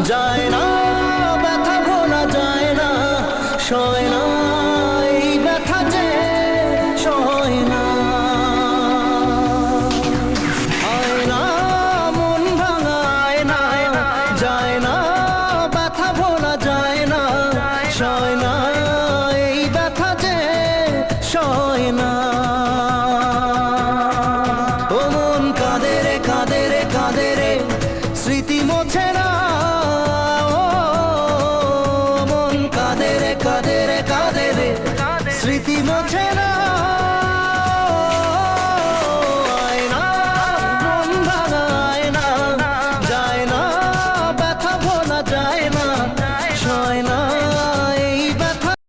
যায় না ব্যথা ভোলা যায় না, সয় না এই ব্যথা যে সয় না। হয় না মন ভাঙায় না, যায় না ব্যথা ভোলা যায় না, সয় না এই ব্যথা যে সয় না। ও মন কাঁদে রে কাঁদে রে কাঁদে রে, স্মৃতি মোছে না। কাঁদে রে কাঁদে রে স্মৃতি মোছে না।